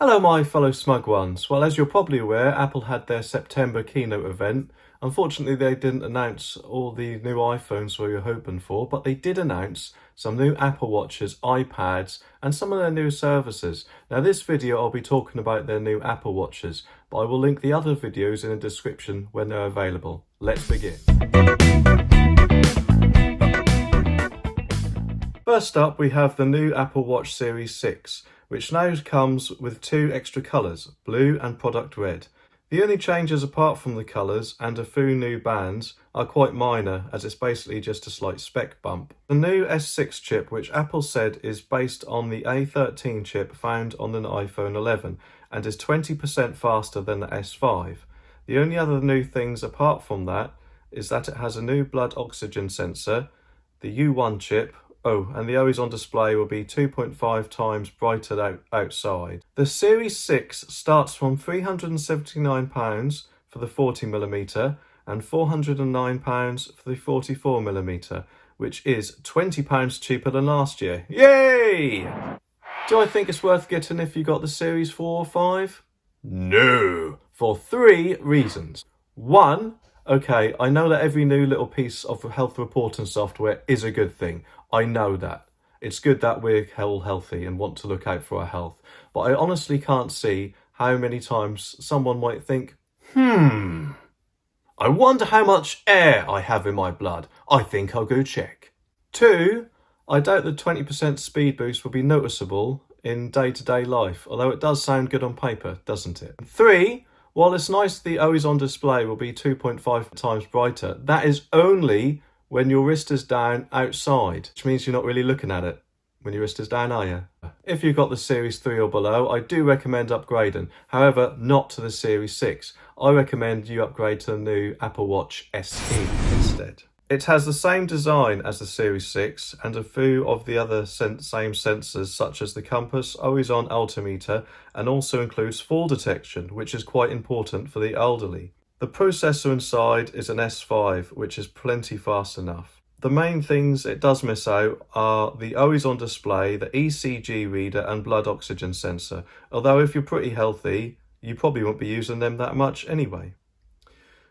Hello my fellow smug ones. Well, as you're probably aware, Apple had their September keynote event. Unfortunately, they didn't announce all the new iPhones we were hoping for, but they did announce some new Apple Watches, iPads, and some of their new services. Now, this video I'll be talking about their new Apple Watches, but I will link the other videos in the description when they're available. Let's begin. First up, we have the new Apple Watch Series 6, which now comes with two extra colours, blue and product red. The only changes apart from the colours and a few new bands are quite minor, as it's basically just a slight spec bump. The new S6 chip, which Apple said is based on the A13 chip found on the iPhone 11 and is 20% faster than the S5. The only other new things apart from that is that it has a new blood oxygen sensor, the U1 chip. Oh, and the always on display will be 2.5 times brighter outside. The Series 6 starts from £379 for the 40mm and £409 for the 44mm, which is £20 cheaper than last year. Yay! Do I think it's worth getting if you got the Series 4 or 5? No! For three reasons. One, okay, I know that every new little piece of health reporting software is a good thing. I know that. It's good that we're all healthy and want to look out for our health. But I honestly can't see how many times someone might think, I wonder how much air I have in my blood. I think I'll go check. Two, I doubt the 20% speed boost will be noticeable in day-to-day life, although it does sound good on paper, doesn't it? Three, while it's nice the always on display will be 2.5 times brighter, that is only when your wrist is down outside, which means you're not really looking at it when your wrist is down, are you? If you've got the Series 3 or below, I do recommend upgrading. However, not to the Series 6. I recommend you upgrade to the new Apple Watch SE instead. It has the same design as the Series 6 and a few of the other same sensors such as the compass, always-on altimeter, and also includes fall detection, which is quite important for the elderly. The processor inside is an S5, which is plenty fast enough. The main things it does miss out are the always-on display, the ECG reader and blood oxygen sensor, although if you're pretty healthy, you probably won't be using them that much anyway.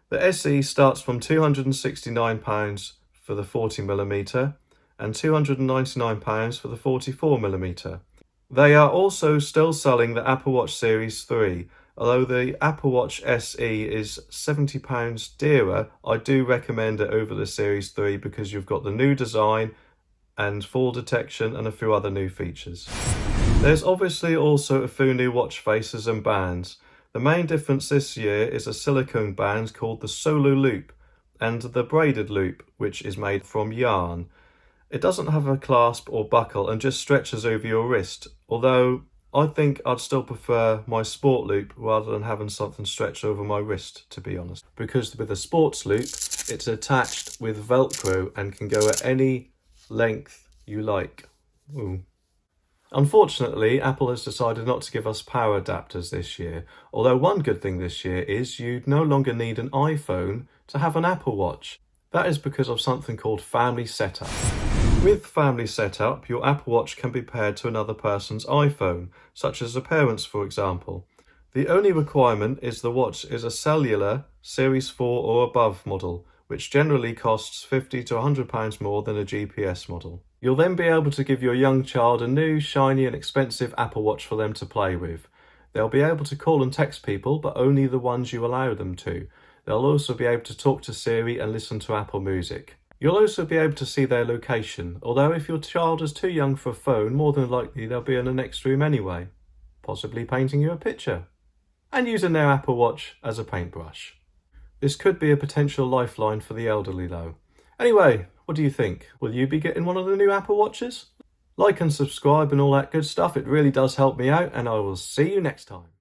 The SE starts from £269 for the 40mm and £299 for the 44mm. They are also still selling the Apple Watch Series 3. Although the Apple Watch SE is £70 dearer, I do recommend it over the Series 3 because you've got the new design and fall detection and a few other new features. There's obviously also a few new watch faces and bands. The main difference this year is a silicone band called the Solo Loop and the braided loop, which is made from yarn. It doesn't have a clasp or buckle and just stretches over your wrist, although I think I'd still prefer my sport loop rather than having something stretched over my wrist, to be honest. Because with a sports loop, it's attached with Velcro and can go at any length you like. Ooh. Unfortunately, Apple has decided not to give us power adapters this year, although one good thing this year is you no longer need an iPhone to have an Apple Watch. That is because of something called Family Setup. With Family Setup, your Apple Watch can be paired to another person's iPhone, such as a parent's for example. The only requirement is the watch is a cellular Series 4 or above model, which generally costs £50 to £100 more than a GPS model. You'll then be able to give your young child a new, shiny and expensive Apple Watch for them to play with. They'll be able to call and text people, but only the ones you allow them to. They'll also be able to talk to Siri and listen to Apple Music. You'll also be able to see their location, although if your child is too young for a phone, more than likely they'll be in the next room anyway, possibly painting you a picture, and using their Apple Watch as a paintbrush. This could be a potential lifeline for the elderly though. Anyway, what do you think? Will you be getting one of the new Apple Watches? Like and subscribe and all that good stuff, it really does help me out, and I will see you next time.